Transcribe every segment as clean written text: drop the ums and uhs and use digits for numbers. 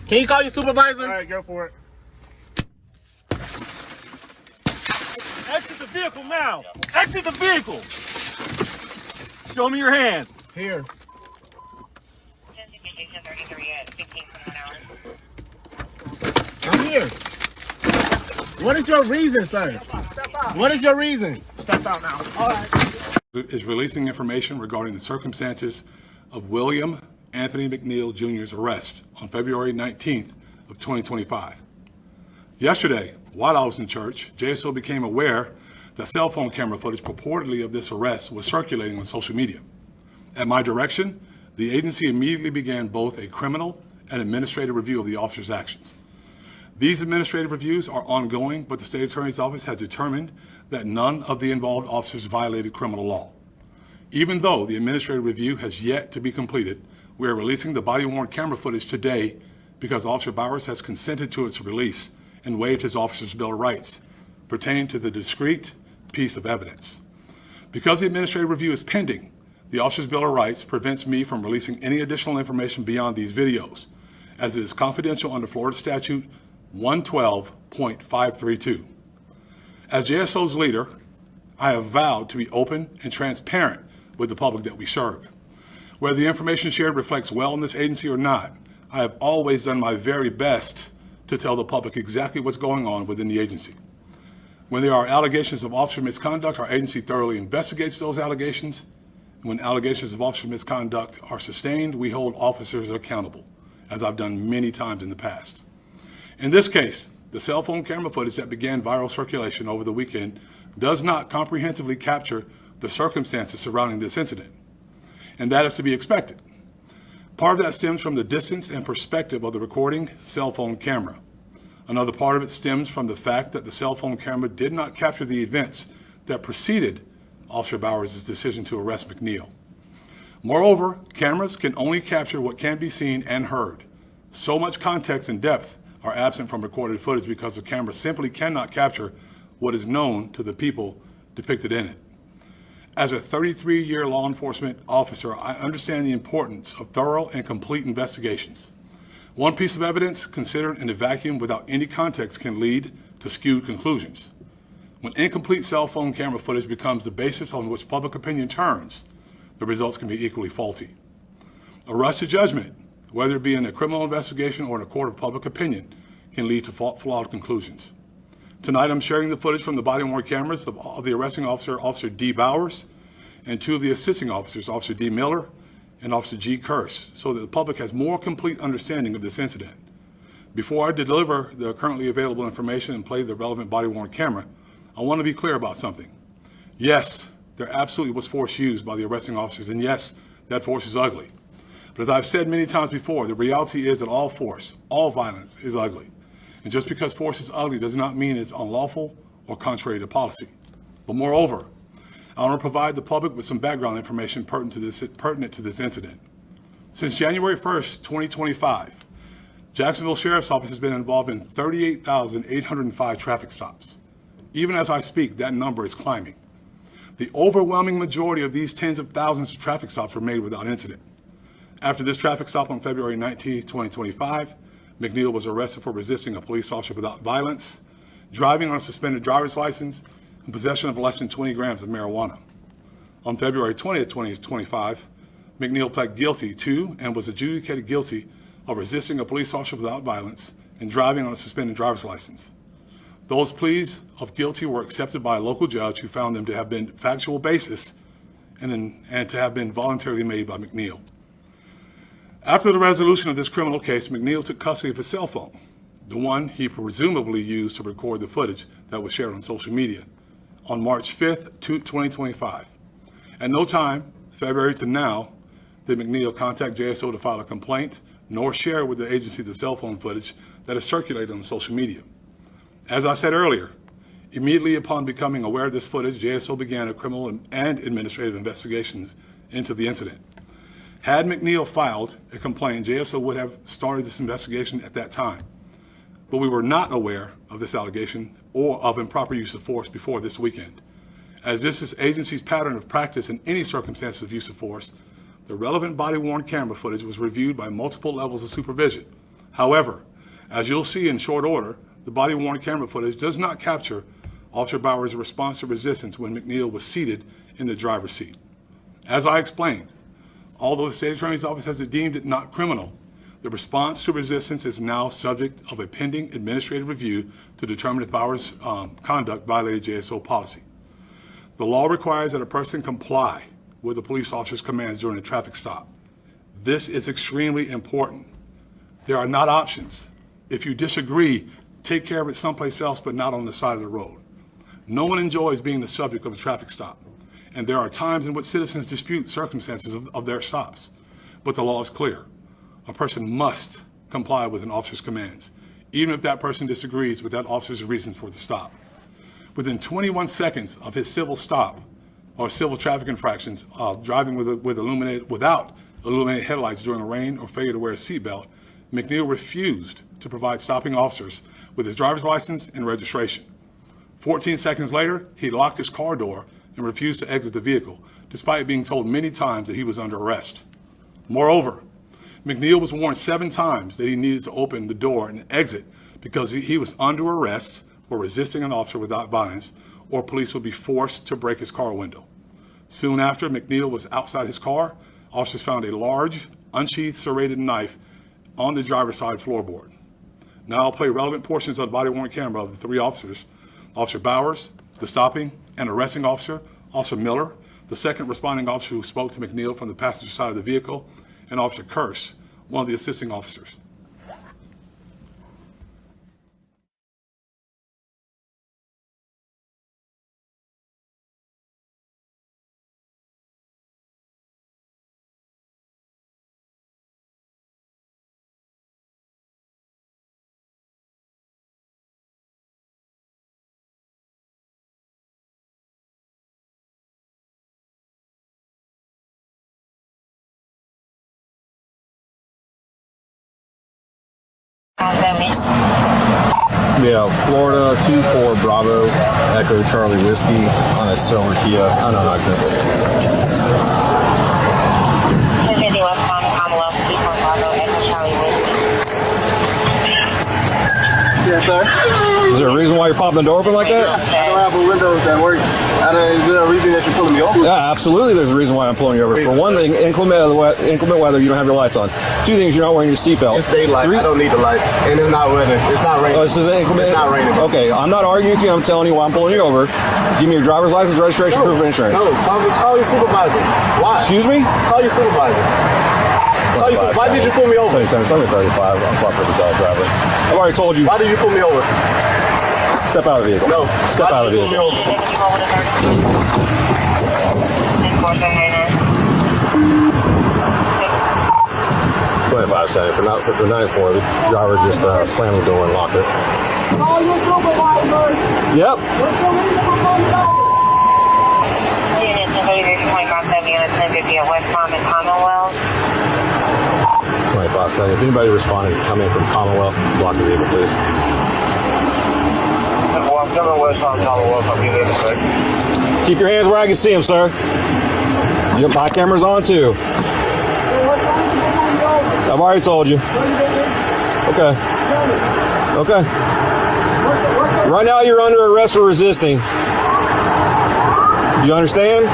Can you call your supervisor? All right, go for it. Exit the vehicle now. Exit the vehicle. Show me your hands. Here. I'm here. What is your reason, sir? Step out. What is your reason? Step out now. All right. Is releasing information regarding the circumstances of William Anthony McNeil Jr.'s arrest on February 19th of 2025. Yesterday, while I was in church, JSO became aware that cell phone camera footage purportedly of this arrest was circulating on social media. At my direction, the agency immediately began both a criminal and administrative review of the officer's actions. These administrative reviews are ongoing, but the State Attorney's Office has determined that none of the involved officers violated criminal law. Even though the administrative review has yet to be completed, we are releasing the body-worn camera footage today because Officer Bowers has consented to its release and waived his officer's bill of rights pertaining to the discrete piece of evidence. Because the administrative review is pending, the officer's bill of rights prevents me from releasing any additional information beyond these videos, as it is confidential under Florida Statute 112.532. As JSO's leader, I have vowed to be open and transparent with the public that we serve. Whether the information shared reflects well in this agency or not, I have always done my very best to tell the public exactly what's going on within the agency. When there are allegations of officer misconduct, our agency thoroughly investigates those allegations. When allegations of officer misconduct are sustained, we hold officers accountable, as I've done many times in the past. In this case, the cell phone camera footage that began viral circulation over the weekend does not comprehensively capture the circumstances surrounding this incident, and that is to be expected. Part of that stems from the distance and perspective of the recording cell phone camera. Another part of it stems from the fact that the cell phone camera did not capture the events that preceded Officer Bowers' decision to arrest McNeil. Moreover, cameras can only capture what can be seen and heard. So much context and depth are absent from recorded footage because the camera simply cannot capture what is known to the people depicted in it. As a 33-year law enforcement officer, I understand the importance of thorough and complete investigations. One piece of evidence considered in a vacuum without any context can lead to skewed conclusions. When incomplete cell phone camera footage becomes the basis on which public opinion turns, the results can be equally faulty. A rush to judgment, whether it be in a criminal investigation or in a court of public opinion, can lead to flawed conclusions. Tonight, I'm sharing the footage from the body-worn cameras of the arresting officer, Officer D. Bowers, and two of the assisting officers, Officer D. Miller and Officer G. Curse, so that the public has more complete understanding of this incident. Before I deliver the currently available information and play the relevant body-worn camera, I want to be clear about something. Yes, there absolutely was force used by the arresting officers, and yes, that force is ugly. But as I've said many times before, the reality is that all force, all violence is ugly. And just because force is ugly does not mean it's unlawful or contrary to policy. But moreover, I want to provide the public with some background information pertinent to this incident. Since January 1st, 2025, Jacksonville Sheriff's Office has been involved in 38,805 traffic stops. Even as I speak, that number is climbing. The overwhelming majority of these tens of thousands of traffic stops were made without incident. After this traffic stop on February 19, 2025, McNeil was arrested for resisting a police officer without violence, driving on a suspended driver's license, and possession of less than 20 grams of marijuana. On February 20th, 2025, McNeil pled guilty to and was adjudicated guilty of resisting a police officer without violence and driving on a suspended driver's license. Those pleas of guilty were accepted by a local judge who found them to have been factual basis and to have been voluntarily made by McNeil. After the resolution of this criminal case, McNeil took custody of his cell phone, the one he presumably used to record the footage that was shared on social media, on March 5th, 2025. At no time, February to now, did McNeil contact JSO to file a complaint, nor share with the agency the cell phone footage that is circulated on social media. As I said earlier, immediately upon becoming aware of this footage, JSO began a criminal and administrative investigations into the incident. Had McNeil filed a complaint, JSO would have started this investigation at that time. But we were not aware of this allegation or of improper use of force before this weekend. As this is agency's pattern of practice in any circumstances of use of force, the relevant body-worn camera footage was reviewed by multiple levels of supervision. However, as you'll see in short order, the body-worn camera footage does not capture Officer Bowers' response to resistance when McNeil was seated in the driver's seat. As I explained, although the State Attorney's Office has deemed it not criminal, the response to resistance is now subject of a pending administrative review to determine if Bowers' conduct violated JSO policy. The law requires that a person comply with the police officer's commands during a traffic stop. This is extremely important. There are not options. If you disagree, take care of it someplace else, but not on the side of the road. No one enjoys being the subject of a traffic stop, and there are times in which citizens dispute circumstances of their stops. But the law is clear. A person must comply with an officer's commands, even if that person disagrees with that officer's reason for the stop. Within 21 seconds of his civil stop or civil traffic infractions, driving without illuminated headlights during rain or failure to wear a seatbelt, McNeil refused to provide stopping officers with his driver's license and registration. 14 seconds later, he locked his car door and refused to exit the vehicle, despite being told many times that he was under arrest. Moreover, McNeil was warned 7 times that he needed to open the door and exit because he was under arrest for resisting an officer without violence, or police would be forced to break his car window. Soon after McNeil was outside his car, officers found a large, unsheathed serrated knife on the driver's side floorboard. Now I'll play relevant portions of the body-worn camera of the 3 officers, Officer Bowers, the stopping and arresting officer, Officer Miller, the second responding officer who spoke to McNeil from the passenger side of the vehicle, and Officer Kearse, one of the assisting officers. Yeah, Florida 24 Bravo Echo Charlie Whiskey on a silver Kia. I don't know how that's. 250 westbound Commonwealth 24 Bravo Echo Charlie Whiskey. Yes, sir. Is there a reason why you're popping the door open like that? I don't have a window that works. Is there a reason that you're pulling me over? Yeah, absolutely. There's a reason why I'm pulling you over. For one thing, inclement weather, you don't have your lights on. 2 things, you're not wearing your seatbelt. It's daylight. I don't need the lights, and it's not weather. It's not raining. Oh, this is inclement. It's not raining. Okay, I'm not arguing with you. I'm telling you why I'm pulling you over. Give me your driver's license, registration, proof of insurance. No, call your supervisor. Why? Excuse me? Call your supervisor. Why did you pull me over? 77, 35. I'm properly dog driver. I've already told you. Why did you pull me over? Step out of the vehicle. No. Step out of the vehicle. 25 seconds. For 9-4, the driver just slammed the door and locked it. Call your supervisor. Yep. Unit 2570 unit 1050 at West Palm and Commonwealth. 25 seconds. If anybody responding, come in from Commonwealth, block the vehicle, please. I'm coming West Palm, Commonwealth. I'll be there in a sec. Keep your hands where I can see them, sir. Yep, my camera's on too. I've already told you. Okay. Okay. Right now you're under arrest for resisting. You understand?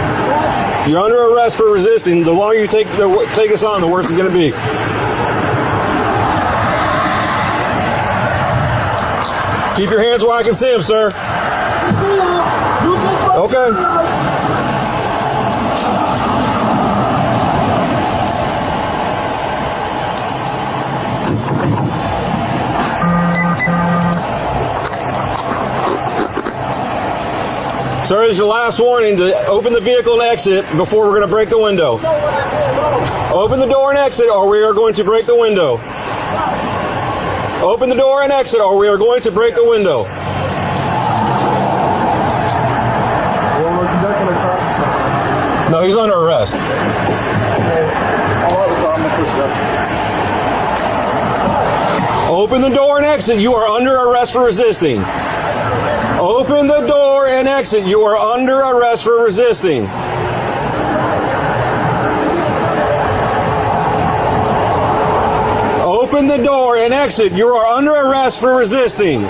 You're under arrest for resisting. The longer you take us on, the worse it's going to be. Keep your hands where I can see them, sir. Okay. Sir, this is your last warning to open the vehicle and exit before we're going to break the window. Open the door and exit or we are going to break the window. Open the door and exit or we are going to break the window. No, he's under arrest. Open the door and exit. You are under arrest for resisting. Open the door and exit. You are under arrest for resisting. Open Open the door and exit. You are under arrest for resisting.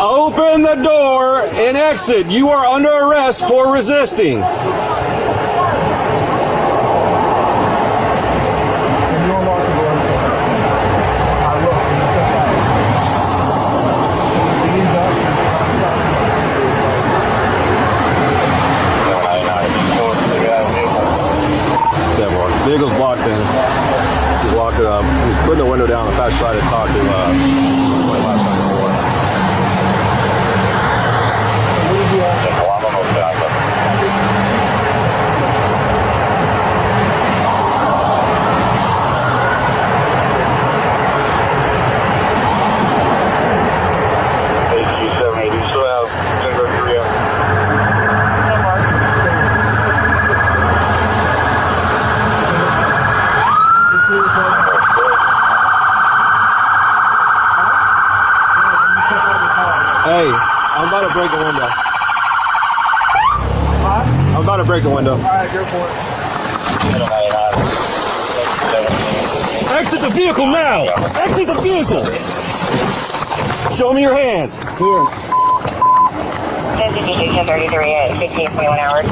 Open the door and exit. You are under arrest for resisting. Vehicle's blocked in. He's locked it up. He's putting the window down. In fact, try to talk to 2574. Hey, I'm about to break a window. I'm about to break a window. Alright, go for it. Exit the vehicle now! Exit the vehicle! Show me your hands. Here. 1033 at 1521 hours.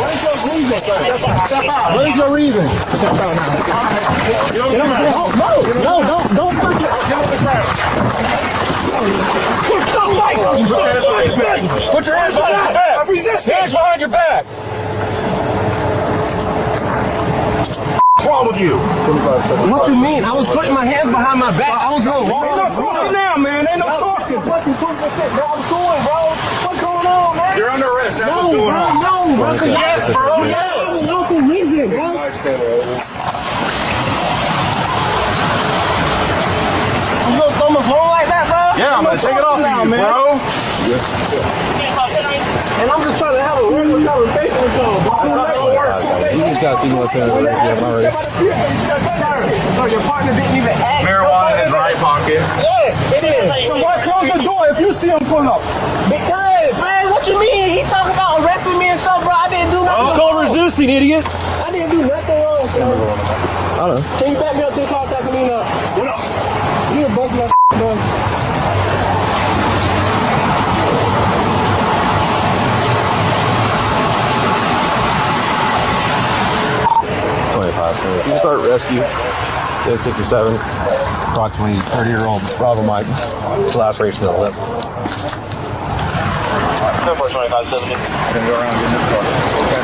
What is your reason? Step out. What is your reason? Step out now. No, don't fucking. Get on the ground. Put your hands behind your back! I'm resisting! Hands behind your back! What's wrong with you? What you mean? I was putting my hands behind my back. I was on wrong. Ain't no talking now, man. Ain't no talking. Fucking shit, bro. I'm doing, bro. What's going on, man? You're under arrest. That's what's going on. No, bro. Yes, bro. Yes. There's no reason, bro. You gonna throw my phone like that, bro? Yeah, I'm gonna take it off of you, bro. And I'm just trying to have a regular conversation with y'all, bro. You just gotta see what the already. So your partner didn't even ask. Marijuana in his right pocket. Yes, it is. So why close the door if you see him pull up? Because, man, what you mean? He talking about arresting me and stuff, bro. I didn't do nothing. It's called resisting, idiot. I didn't do nothing wrong, bro. I don't know. Can you back me up to the car so I can mean up? What up? You were both my bro. 25. So you start rescue. 1067. Approximately 30-year-old Bravo Mike. Laceration of the lip. 2570. I can go around and get in this car. Okay.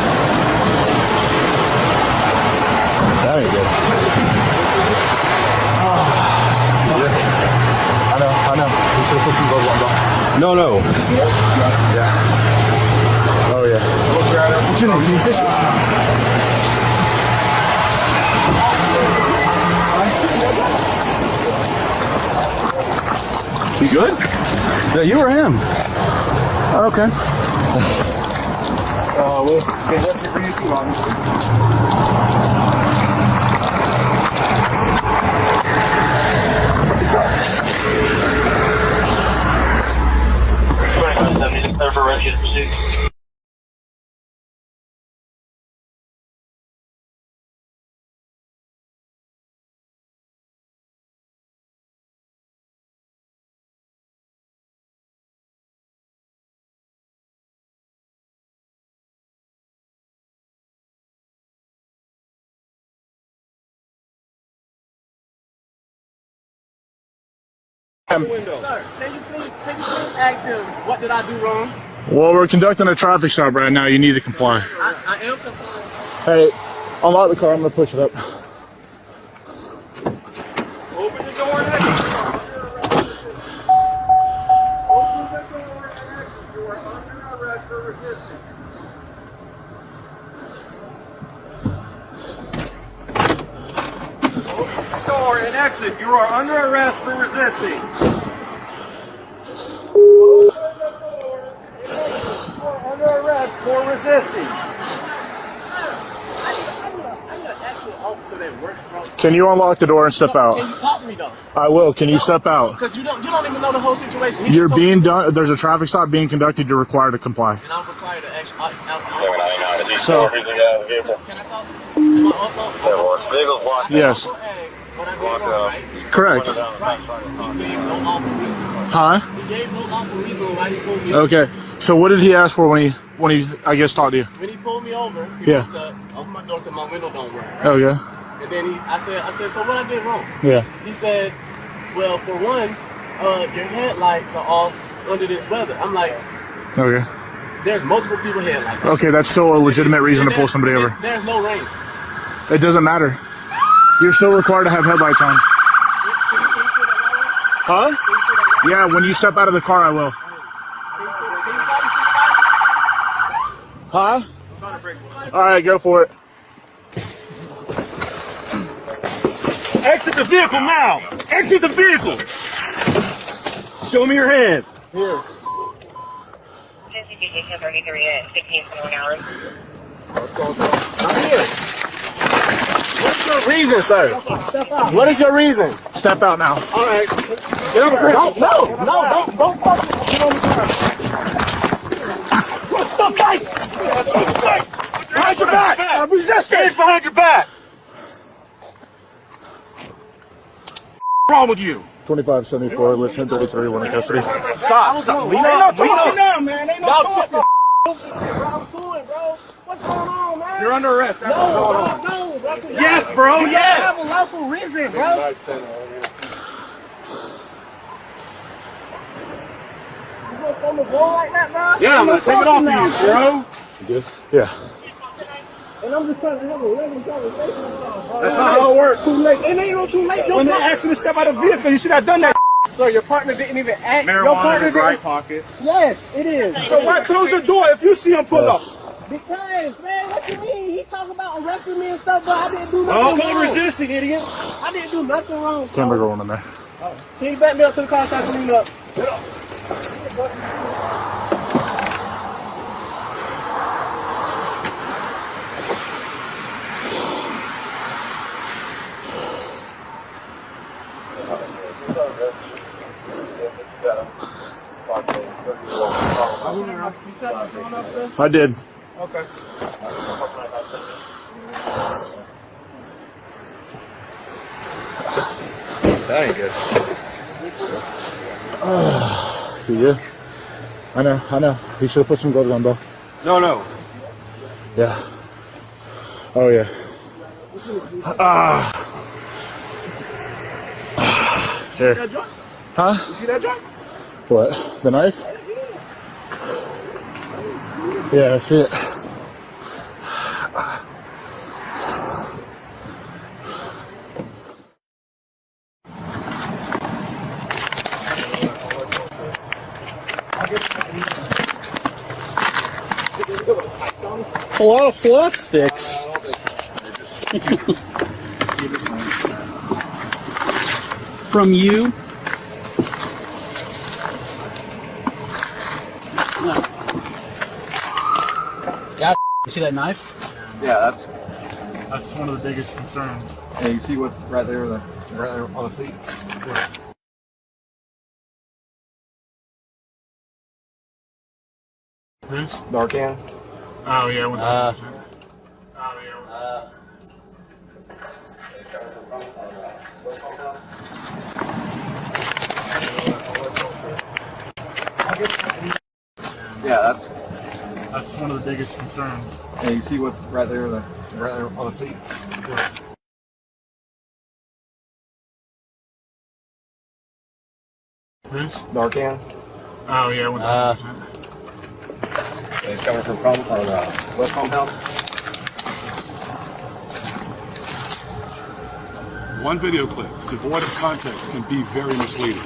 That ain't good. I know. You should have put some gloves on. No. Yeah. Oh, yeah. What you need? Tissue? You good? Yeah, you or him? Okay. Well, okay, that's it for you too, obviously. Clear for rescue to proceed. Sir, can you please ask him what did I do wrong? Well, we're conducting a traffic stop right now. You need to comply. I am complying. Hey, unlock the car. I'm going to push it up. Open the door and exit. Open the door and exit. You are under arrest for resisting. Open the door and exit. You are under arrest for resisting. Open the door and exit. You are under arrest for resisting. I need an actual officer so that works, bro. Can you unlock the door and step out? Can you talk to me though? I will. Can you step out? Because you don't even know the whole situation. You're being done. There's a traffic stop being conducted. You're required to comply. And I'm required to actually. So, Can I talk? yes. What I did wrong, right? Correct. Right. He gave no lawful reason. Huh? He gave no lawful reason why he pulled me over. Okay. So what did he ask for when he I guess talked to you? When he pulled me over, he Yeah. opened my door because my window don't work. Right? Okay. And then I said, so what I did wrong? Yeah. He said, well, for one, your headlights are off under this weather. I'm like, Okay. there's multiple people headlights. Okay, that's still a legitimate reason to pull somebody over. There's no rain. It doesn't matter. You're still required to have headlights on. Huh? Yeah, when you step out of the car, I will. Huh? All right, go for it. Exit the vehicle now! Exit the vehicle! Show me your hands. Here. 33 at 15:21 hours. I'm here. What's your reason, sir? What is your reason? Step out now. All right. Get on the ground. No, don't fucking get on the ground. Stop fighting! Behind your back. I'm resisting. Hands behind your back! What's wrong with you? 2574, lift 1033, one in custody. Stop. Lean up, man. Ain't no talking. I'm cool, bro. What's going on, man? You're under arrest. That's what's going on. No, bro. Yes, bro. I Yes. have a lawful reason, bro. You gonna throw the ball like that, bro? Yeah, I'm gonna take it off of you, bro. Good? Yeah. And I'm just trying to have a regular conversation with y'all, bro. That's not how it works. Too late. It ain't no too late. When they asked him to step out of the vehicle, you should have done that. So your partner didn't even act. Your Marijuana partner in his right didn't. pocket. Yes, it is. So why close the door if you see him pull up? Because, man, what you mean? He talking about arresting me and stuff, but I didn't do Oh, nothing no wrong. resisting, idiot. I didn't do nothing wrong. Camera going in there. Can you back me up to the car so I can clean up? Sit up. I did. Okay. That ain't good. You good? I know. He should have put some gloves on, bro. No. Yeah. Oh, yeah. Here. Huh? You see that joint? What? The knife? Yeah, I see it. A lot of flat sticks. From you? Yeah, you see that knife? Yeah, That's one of the biggest concerns. yeah, you see what's right there on the seat? Who's? Narcan? Oh, yeah. 100%. Yeah, That's one of the biggest concerns. yeah, you see what's right there on the seat? Who's? Narcan? Oh, yeah. 100%. It's coming from West Compound? One video clip, devoid of context, can be very misleading.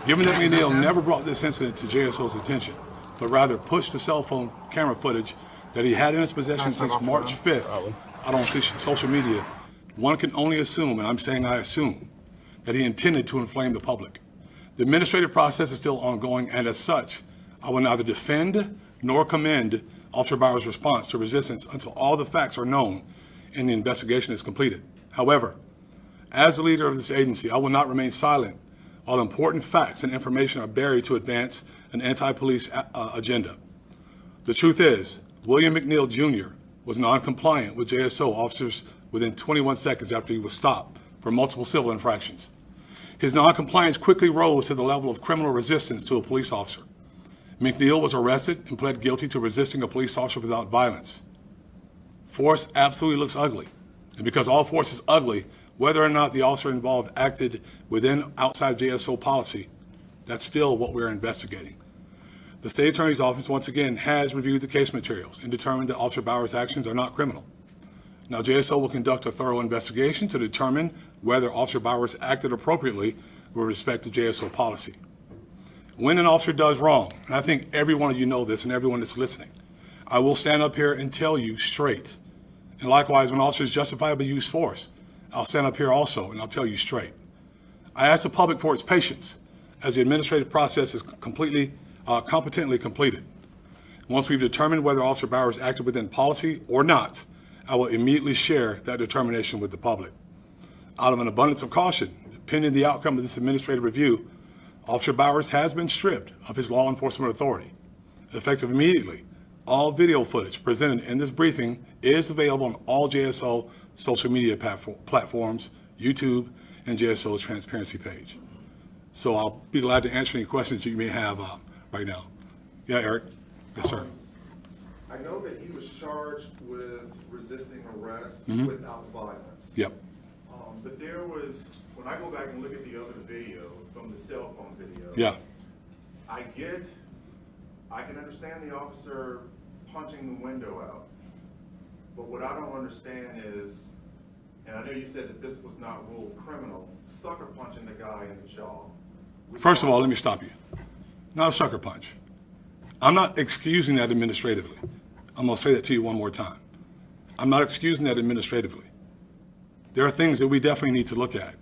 Given that McNeil never brought this incident to JSO's attention, but rather pushed the cell phone camera footage that he had in his possession since March 5th out on social media, one can only assume, and I'm saying I assume, that he intended to inflame the public. The administrative process is still ongoing, and as such, I will neither defend nor commend Officer Bauer's response to resistance until all the facts are known and the investigation is completed. However, as the leader of this agency, I will not remain silent while important facts and information are buried to advance an anti-police agenda. The truth is, William McNeil Jr. was non-compliant with JSO officers within 21 seconds after he was stopped for multiple civil infractions. His non-compliance quickly rose to the level of criminal resistance to a police officer. McNeil was arrested and pled guilty to resisting a police officer without violence. Force absolutely looks ugly. And because all force is ugly, whether or not the officer involved acted within outside JSO policy, that's still what we're investigating. The State Attorney's Office, once again, has reviewed the case materials and determined that Officer Bauer's actions are not criminal. Now, JSO will conduct a thorough investigation to determine whether Officer Bowers acted appropriately with respect to JSO policy. When an officer does wrong, and I think every one of you know this and everyone that's listening, I will stand up here and tell you straight. And likewise, when officers justifiably use force, I'll stand up here also and I'll tell you straight. I ask the public for its patience as the administrative process is competently completed. Once we've determined whether Officer Bowers acted within policy or not, I will immediately share that determination with the public. Out of an abundance of caution, pending the outcome of this administrative review, Officer Bowers has been stripped of his law enforcement authority. Effective immediately, all video footage presented in this briefing is available on all JSO social media platforms, YouTube, and JSO's transparency page. So I'll be glad to answer any questions you may have right now. Yeah, Eric? Yes, sir. I know that he was charged with resisting arrest without violence. Yep. But there was, when I go back and look at the other video, from the cell phone video, Yeah. I can understand the officer punching the window out. But what I don't understand is, and I know you said that this was not ruled criminal, sucker punching the guy in the jaw. First of all, let me stop you. Not a sucker punch. I'm not excusing that administratively. I'm going to say that to you one more time. I'm not excusing that administratively. There are things that we definitely need to look at.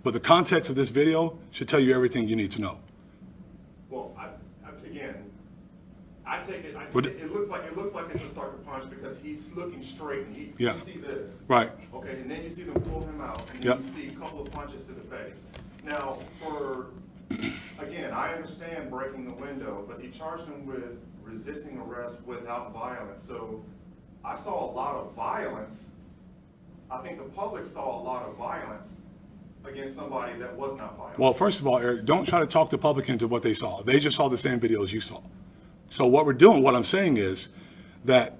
But the context of this video should tell you everything you need to know. Well, again, I take it, it looks like it's a sucker punch because he's looking straight and you see this. Right. Okay, and then you see them pull him out and then you see a couple of punches to the face. Now, again, I understand breaking the window, but he charged him with resisting arrest without violence. So I saw a lot of violence. I think the public saw a lot of violence against somebody that was not violent. Well, first of all, Eric, don't try to talk the public into what they saw. They just saw the same videos you saw. So what we're doing, what I'm saying is that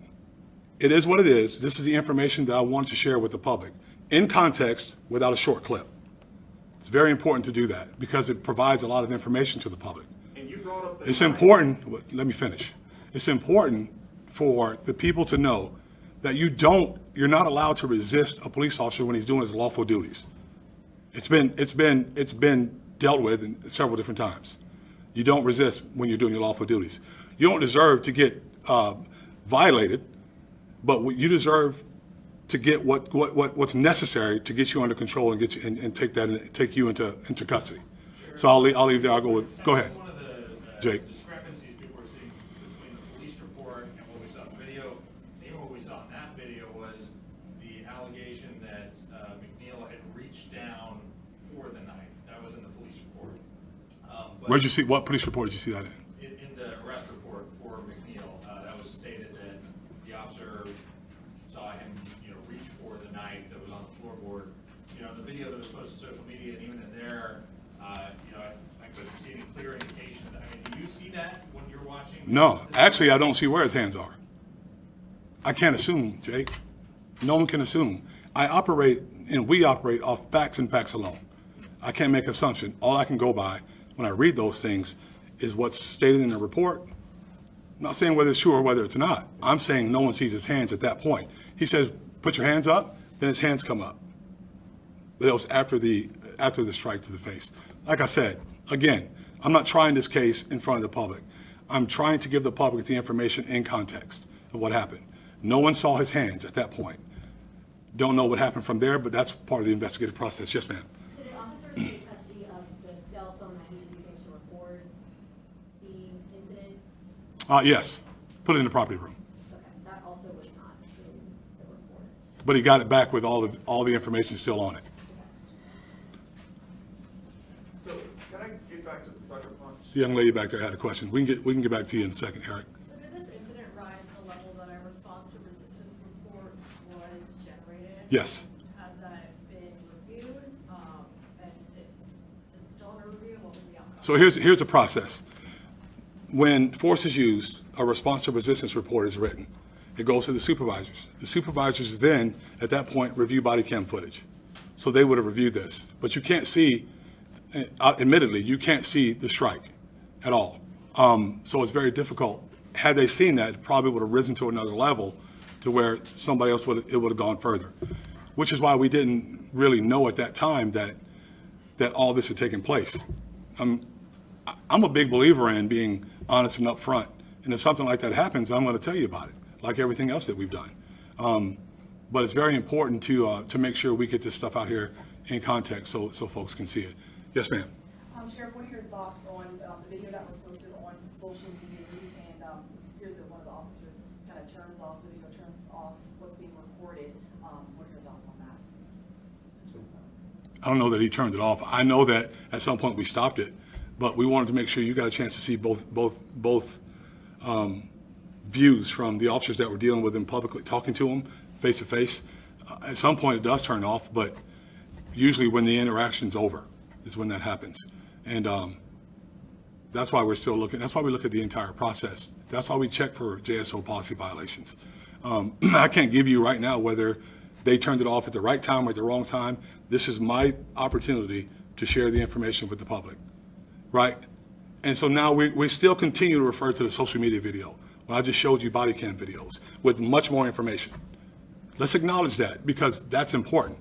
it is what it is. This is the information that I want to share with the public in context without a short clip. It's very important to do that because it provides a lot of information to the public. And you brought up it's important, let me finish. It's important for the people to know that you're not allowed to resist a police officer when he's doing his lawful duties. It's been dealt with in several different times. You don't resist when you're doing your lawful duties. You don't deserve to get violated, but you deserve to get what's necessary to get you under control and get you and take you into custody. So I'll leave there. I'll go with. Go ahead, one of the Jake. discrepancies people are seeing between the police report and what we saw in the video. Even what we saw in that video was the allegation that McNeil had reached down for the knife. That was in the police report. Where'd you see? What police report did you see that in? In the arrest report for McNeil, that was stated that the officer saw him, reach for the knife that was on the floorboard. The video that was posted to social media, and even in there, I couldn't see any clear indication of that. I mean, do you see that when you're watching? No, actually, I don't see where his hands are. I can't assume, Jake. No one can assume. We operate off facts and facts alone. I can't make assumption. All I can go by when I read those things is what's stated in the report. I'm not saying whether it's true or whether it's not. I'm saying no one sees his hands at that point. He says, put your hands up, then his hands come up. But it was after the strike to the face. Like I said, again, I'm not trying this case in front of the public. I'm trying to give the public the information in context of what happened. No one saw his hands at that point. Don't know what happened from there, but that's part of the investigative process. Yes, ma'am. So did officers take custody of the cell phone that he was using to record the incident? Yes. Put it in the property room. Okay, that also was not in the report. but he got it back with all the information still on it. So can I get back to the sucker punch? The young lady back there had a question. We can get back to you in a second, Eric. So did this incident rise to a level that a response to resistance report was generated? Yes. Has that been reviewed? And is it still under review? What was the outcome? So here's the process. When force is used, a response to resistance report is written. It goes to the supervisors. The supervisors then, at that point, review body cam footage. So they would have reviewed this. But you can't see, admittedly, you can't see the strike at all. So it's very difficult. Had they seen that, it probably would have risen to another level to where somebody else would have gone further. Which is why we didn't really know at that time that all this had taken place. I'm a big believer in being honest and upfront. And if something like that happens, I'm going to tell you about it, like everything else that we've done. But it's very important to make sure we get this stuff out here in context so folks can see it. Yes, ma'am. Sheriff, what are your thoughts on the video that was posted on social media? And here's one of the officers kind of turns off the video, turns off what's being recorded. What are your thoughts on that? I don't know that he turned it off. I know that at some point we stopped it, but we wanted to make sure you got a chance to see both views from the officers that were dealing with him publicly, talking to him face to face. At some point it does turn off, but usually when the interaction's over is when that happens. And that's why we're still looking. That's why we look at the entire process. That's why we check for JSO policy violations. I can't give you right now whether they turned it off at the right time or at the wrong time. This is my opportunity to share the information with the public, right? And so now we still continue to refer to the social media video when I just showed you body cam videos with much more information. Let's acknowledge that because that's important.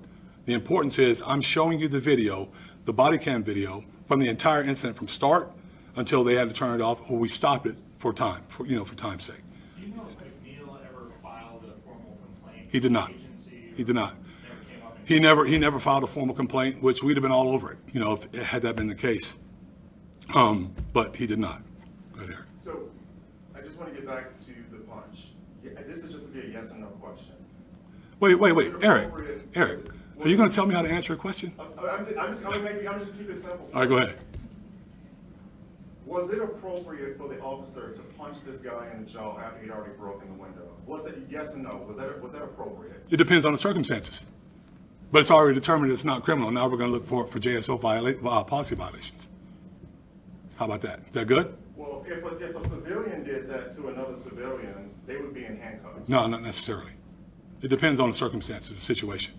The importance is I'm showing you the video, the body cam video from the entire incident from start until they had to turn it off or we stopped it for time, for time's sake. Do you know if McNeil ever filed a formal complaint? He did not. He did not. He never filed a formal complaint, which we'd have been all over it, if had that been the case. But he did not. Go ahead, Eric. So I just want to get back to the punch. This is just to be a yes or no question. Wait, Eric, are you going to tell me how to answer a question? I'm just keep it simple. All right, go ahead. Was it appropriate for the officer to punch this guy in the jaw after he'd already broken the window? Was that yes or no? Was that appropriate? It depends on the circumstances. But it's already determined it's not criminal. Now we're going to look for JSO policy violations. How about that? Is that good? Well, if a civilian did that to another civilian, they would be in handcuffs. No, not necessarily. It depends on the circumstances, the situation.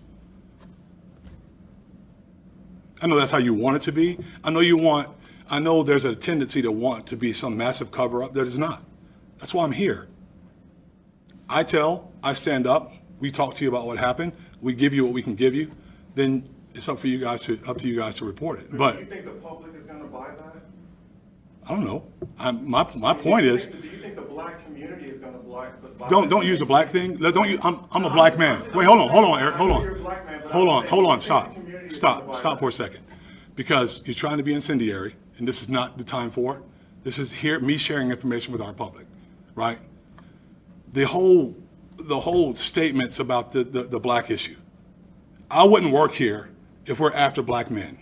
I know that's how you want it to be. I know there's a tendency to want to be some massive cover-up that is not. That's why I'm here. I stand up, we talk to you about what happened, we give you what we can give you, then it's up to you guys to report it. But do you think the public is going to buy that? I don't know. My point is. Do you think the black community is going to buy? Don't use the black thing. I'm a black man. Wait, hold on, Eric. Hold on. Stop for a second, because you're trying to be incendiary, and this is not the time for it. This is me sharing information with our public, right? The whole statements about the black issue. I wouldn't work here if we're after black men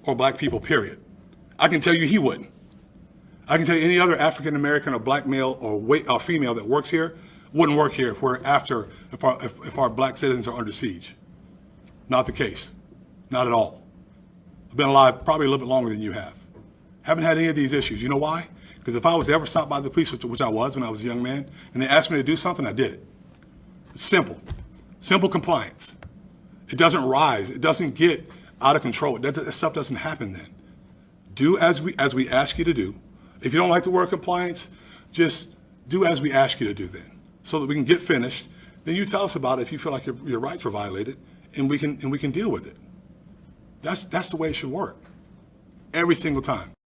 or black people, period. I can tell you he wouldn't. I can tell you any other African American or black male or female that works here wouldn't work here if we're after, if our black citizens are under siege. Not the case. Not at all. I've been alive probably a little bit longer than you have. Haven't had any of these issues. You know why? Because if I was ever stopped by the police, which I was when I was a young man, and they asked me to do something, I did it. It's simple. Simple compliance. It doesn't rise. It doesn't get out of control. That stuff doesn't happen then. Do as we ask you to do. If you don't like the word compliance, just do as we ask you to do then, so that we can get finished. Then you tell us about it if you feel like your rights were violated, and we can deal with it. That's the way it should work every single time.